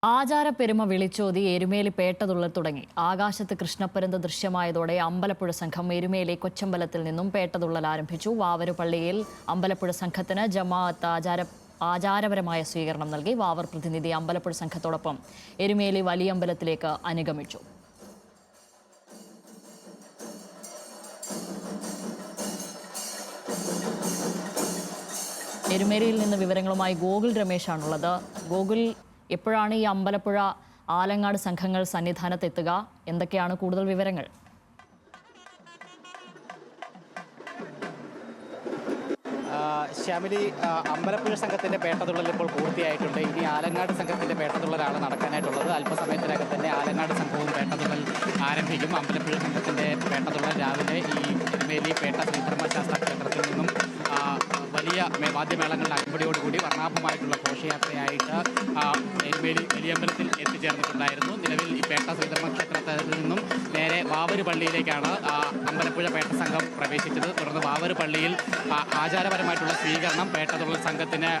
ആചാരപ്പെരുമ വിളിച്ചോതി എരുമേലി പേട്ടതുള്ളൽ തുടങ്ങി. ആകാശത്ത് കൃഷ്ണപ്പരുന്ത് ദൃശ്യമായതോടെ അമ്പലപ്പുഴ സംഘം എരുമേലി കൊച്ചമ്പലത്തിൽ നിന്നും പേട്ടതുള്ളൽ ആരംഭിച്ചു. വാവരുപള്ളിയിൽ അമ്പലപ്പുഴ സംഘത്തിന് ജമാഅത്ത് ആചാരപരമായ സ്വീകരണം നൽകി. വാവർ പ്രതിനിധി അമ്പലപ്പുഴ സംഘത്തോടൊപ്പം എരുമേലി വലിയമ്പലത്തിലേക്ക് അനുഗമിച്ചു. എരുമേലിയിൽ നിന്ന് വിവരങ്ങളുമായി ഗോകുൽ രമേശാണുള്ളത്. ഗോകുൽ, എപ്പോഴാണ് ഈ അമ്പലപ്പുഴ ആലങ്ങാട് സംഘങ്ങൾ സന്നിധാനത്തെത്തുക? എന്തൊക്കെയാണ് കൂടുതൽ വിവരങ്ങൾ? ശ്യാമിലി, അമ്പലപ്പുഴ സംഘത്തിൻ്റെ പേട്ടതുള്ളൽ ഇപ്പോൾ പൂർത്തിയായിട്ടുണ്ട്. ഇനി ആലങ്ങാട് സംഘത്തിൻ്റെ പേട്ടതുള്ളലാണ് നടക്കാനായിട്ടുള്ളത്. അല്പസമയത്തിനകം തന്നെ ആലങ്ങാട് സംഘവും പേട്ടതുള്ളൽ ആരംഭിക്കും. അമ്പലപ്പുഴ സംഘത്തിൻ്റെ പേട്ടതുള്ളൽ രാവിലെ ഈ എരുമേലി പേട്ട ശ്രീധർമ്മശാസ്ത്ര ക്ഷേത്രത്തിൽ നിന്നും വലിയ വാദ്യമേളങ്ങളുടെ അകമ്പടിയോടുകൂടി വർണ്ണാഭമായിട്ടുള്ള ഘോഷയാത്രയായിട്ട് എരുമേലി വലിയമ്പലത്തിൽ എത്തിച്ചേർന്നിട്ടുണ്ടായിരുന്നു. നിലവിൽ ഈ പേട്ട ശ്രീധർമ്മ ക്ഷേത്രത്തിൽ നിന്നും നേരെ വാവര് പള്ളിയിലേക്കാണ് അമ്പലപ്പുഴ പേട്ട സംഘം പ്രവേശിച്ചത്. തുടർന്ന് വാവര് പള്ളിയിൽ ആചാരപരമായിട്ടുള്ള സ്വീകരണം പേട്ടതുള്ളൽ സംഘത്തിന്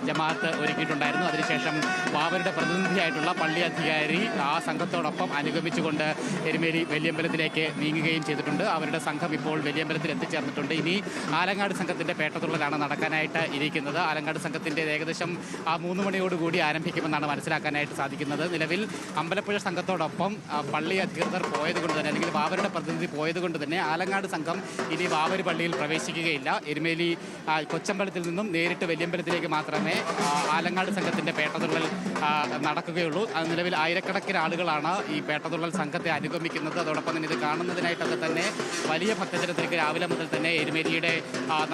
ജമാഅത്ത് ഒരുക്കിയിട്ടുണ്ടായിരുന്നു. അതിനുശേഷം വാവരുടെ പ്രതിനിധിയായിട്ടുള്ള പള്ളി അധികാരി ആ സംഘത്തോടൊപ്പം അനുഗമിച്ചുകൊണ്ട് എരുമേലി വലിയമ്പലത്തിലേക്ക് നീങ്ങുകയും ചെയ്തിട്ടുണ്ട്. അവരുടെ സംഘം ഇപ്പോൾ വലിയമ്പലത്തിൽ എത്തിച്ചേർന്നിട്ടുണ്ട്. ഇനി ആലങ്ങാട് സംഘത്തിൻ്റെ പേട്ടതുള്ളലാണ് നടക്കാനായിട്ട് ഇരിക്കുന്നത്. ആലങ്ങാട് സംഘത്തിൻ്റെ ഏകദേശം 3 മണിയോടുകൂടി ആരംഭിക്കുമെന്നാണ് മനസ്സിലാക്കാനായിട്ട് സാധിക്കുന്നത്. നിലവിൽ അമ്പലപ്പുഴ സംഘത്തോടൊപ്പം പള്ളി അധികൃതർ പോയതുകൊണ്ട് തന്നെ, അല്ലെങ്കിൽ വാവരുടെ പ്രതിനിധി പോയതുകൊണ്ട് തന്നെ ആലങ്ങാട് സംഘം ഇനി വാവര് പള്ളിയിൽ പ്രവേശിക്കുകയില്ല. എരുമേലി കൊച്ചമ്പലത്തിൽ നിന്നും നേരിട്ട് വലിയമ്പലത്തിലേക്ക് മാത്രമേ ആലങ്ങാട് സംഘത്തിൻ്റെ പേട്ടതുള്ളൽ നടക്കുകയുള്ളൂ. നിലവിൽ ആയിരക്കണക്കിന് ആളുകളാണ് ഈ പേട്ടതുള്ളൽ സംഘത്തെ അനുഗമിക്കുന്നത്. അതോടൊപ്പം തന്നെ ഇത് കാണുന്നതിനായിട്ടൊക്കെ തന്നെ വലിയ ഭക്തജനത്തിലേക്ക് രാവിലെ മുതൽ തന്നെ എരുമേലിയുടെ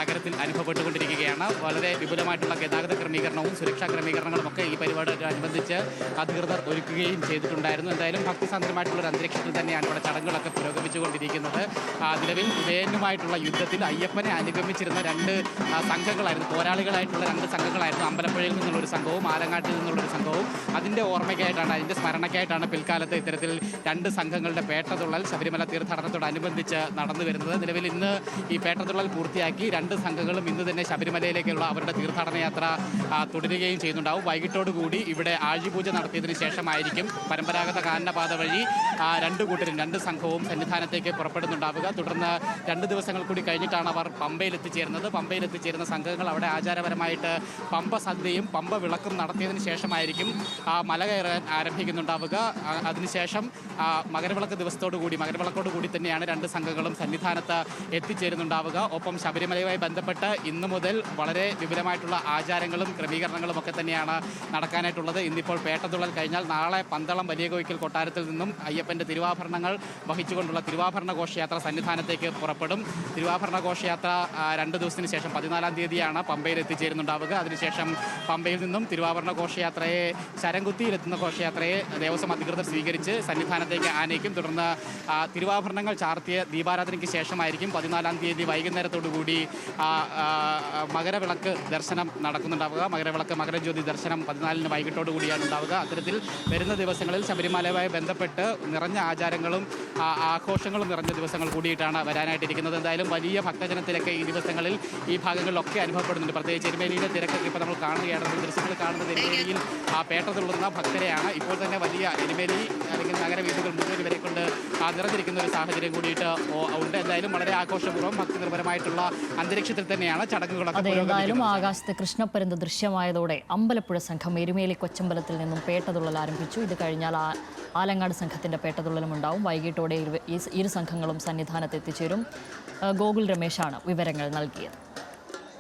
നഗരത്തിൽ അനുഭവപ്പെട്ടുകൊണ്ടിരിക്കുകയാണ്. വളരെ വിപുലമായിട്ടുള്ള ഗതാഗത ക്രമീകരണവും സുരക്ഷാ ക്രമീകരണങ്ങളും ഒക്കെ ഈ പരിപാടിയോടനുബന്ധിച്ച് അധികൃതർ ഒരുക്കുകയും ചെയ്തിട്ടുണ്ടായിരുന്നു. എന്തായാലും ഭക്തിസാന്ദ്രമായിട്ടുള്ളൊരു അന്തരീക്ഷത്തിൽ തന്നെയാണ് ഇവിടെ ചടങ്ങുകളൊക്കെ പുരോഗമിച്ചുകൊണ്ടിരിക്കുന്നത്. നിലവിൽ വേനുമായിട്ടുള്ള യുദ്ധത്തിൽ അയ്യപ്പനെ അനുഗമിച്ചിരുന്ന 2 സംഘങ്ങളായിരുന്നു, പോരാളികളായിട്ടുള്ള 2 സംഘങ്ങളായിരുന്നു. അമ്പലപ്പുഴയിൽ നിന്നുള്ളൊരു സംഘവും ആലങ്ങാട്ടിൽ നിന്നുള്ളൊരു സംഘവും. അതിൻ്റെ ഓർമ്മയ്ക്കായിട്ടാണ്, അതിൻ്റെ സ്മരണയ്ക്കായിട്ടാണ് പിൽക്കാലത്ത് ഇത്തരത്തിൽ 2 സംഘങ്ങളുടെ പേട്ടതുള്ളൽ ശബരിമല തീർത്ഥാടനത്തോടനുബന്ധിച്ച് നടന്നു വരുന്നത്. നിലവിൽ ഇന്ന് ഈ പേട്ടതുള്ളൽ പൂർത്തിയാക്കി 2 സംഘങ്ങളും ഇന്ന് തന്നെ ശബരിമലയിലേക്കുള്ള അവരുടെ തീർത്ഥാടന യാത്ര തുടരുകയും ചെയ്യുന്നുണ്ടാവും. വൈകിട്ടോടുകൂടി ഇവിടെ ആഴിപൂജ നടത്തിയതിന് ശേഷമായിരിക്കും പരമ്പരാഗത കാനനപാത വഴി 2 കൂട്ടരും 2 സംഘവും സന്നിധാനത്തേക്ക് പുറപ്പെടുന്നുണ്ടാവുക. തുടർന്ന് 2 ദിവസങ്ങൾ കൂടി കഴിഞ്ഞിട്ടാണ് അവർ പമ്പയിൽ എത്തിച്ചേരുന്നത്. പമ്പയിൽ എത്തിച്ചേരുന്ന സംഘങ്ങൾ അവിടെ ആചാരപരമായിട്ട് പമ്പ സദ്യയും പമ്പ വിളക്കും നടത്തിയതിന് ശേഷമായിരിക്കും മല കയറാൻ ആരംഭിക്കുന്നുണ്ടാവുക. അതിനുശേഷം മകരവിളക്കോടുകൂടി തന്നെയാണ് 2 സംഘങ്ങളും സന്നിധാനത്ത് എത്തിച്ചേരുന്നുണ്ടാവുക. ഒപ്പം ശബരിമലയുമായി ബന്ധപ്പെട്ട് ഇന്നു മുതൽ വളരെ വിപുലമായിട്ടുള്ള ആചാരങ്ങളും ക്രമീകരണങ്ങളും ഒക്കെ തന്നെയാണ് നടക്കാനായിട്ടുള്ളത്. ഇന്നിപ്പോൾ പേട്ടതുള്ളൽ കഴിഞ്ഞാൽ നാളെ പന്തളം വലിയ കോയിക്കൽ കൊട്ടാരത്തിൽ നിന്നും അയ്യപ്പൻ്റെ തിരുവാഭരണങ്ങൾ വഹിച്ചുകൊണ്ടുള്ള തിരുവാഭരണ ഘോഷയാത്ര സന്നിധാനത്തേക്ക് പുറപ്പെടും. തിരുവാഭരണ ഘോഷയാത്ര 2 ദിവസത്തിന് ശേഷം 14-ാം തീയതിയാണ് പമ്പയിൽ എത്തിച്ചേരുന്നുണ്ടാവുക. അതിനുശേഷം പമ്പയിൽ നിന്നും തിരുവാഭരണ ഘോഷയാത്രയെ, ശരംകുത്തിയിലെത്തുന്ന ഘോഷയാത്രയെ ദേവസ്വം അധികൃതർ സ്വീകരിച്ച് സന്നിധാനത്തേക്ക് ആനയിക്കും. തുടർന്ന് തിരുവാഭരണങ്ങൾ ചാർത്തിയ ദീപാരാധനയ്ക്ക് ശേഷമായിരിക്കും 14-ാം തീയതി വൈകുന്നേരത്തോടുകൂടി മകരവിളക്ക് ദർശനം നടക്കുന്നുണ്ടാവുക. മകരജ്യോതി ദർശനം 14-ന് വൈകിട്ടോടുകൂടിയാണ് ഉണ്ടാവുക. അത്തരത്തിൽ വരുന്ന ദിവസങ്ങളിൽ ശബരിമലയുമായി ബന്ധപ്പെട്ട് നിറഞ്ഞ ആചാരങ്ങളും ആഘോഷങ്ങളും നിറഞ്ഞ ദിവസങ്ങൾ കൂടിയിട്ടാണ് വരാനായിട്ടിരിക്കുന്നത്. എന്തായാലും വലിയ ഭക്തജനത്തിരക്ക് ഈ ദിവസങ്ങളിൽ ഈ ഭാഗങ്ങളിലൊക്കെ അനുഭവപ്പെടുന്നുണ്ട്. പ്രത്യേകിച്ച് എരുമേലിയിലെ തിരക്കൊക്കെ ഇപ്പോൾ നമ്മൾ കാണുകയാണെങ്കിൽ ദൃശ്യങ്ങൾ കാണുന്നത് എരുമേലിയിൽ പേട്ടതുള്ളുന്ന ഭക്തരെയാണ്. ഇപ്പോൾ തന്നെ വലിയ എരുമേലി അല്ലെങ്കിൽ നഗരവീഥികൾ മുഴുവൻ ഇവരെ കൊണ്ട് നിറഞ്ഞിരിക്കുന്ന ഒരു സാഹചര്യം കൂടിയിട്ട് ഉണ്ട്. എന്തായാലും വളരെ ആഘോഷപൂർവ്വം ഭക്തിനിർഭരമായിട്ടുള്ള അന്തരീക്ഷത്തിൽ തന്നെയാണ് ചടങ്ങുകളൊക്കെ. എന്തായാലും ആകാശത്ത് കൃഷ്ണപ്പരുന്ത് ദൃശ്യമായതോടെ അമ്പലപ്പുഴ സംഘം എരുമേലി കൊച്ചമ്പലത്തിൽ നിന്നും പേട്ടതുള്ളൽ ആരംഭിച്ചു. ഇത് കഴിഞ്ഞാൽ ആലങ്ങാട് സംഘത്തിന്റെ പേട്ടതുള്ളലും ഉണ്ടാവും. വൈകിട്ടോടെ ഇരു സംഘങ്ങളും സന്നിധാനത്ത് എത്തിച്ചേരും. ഗോകുൽ രമേശാണ് വിവരങ്ങൾ നൽകിയത്.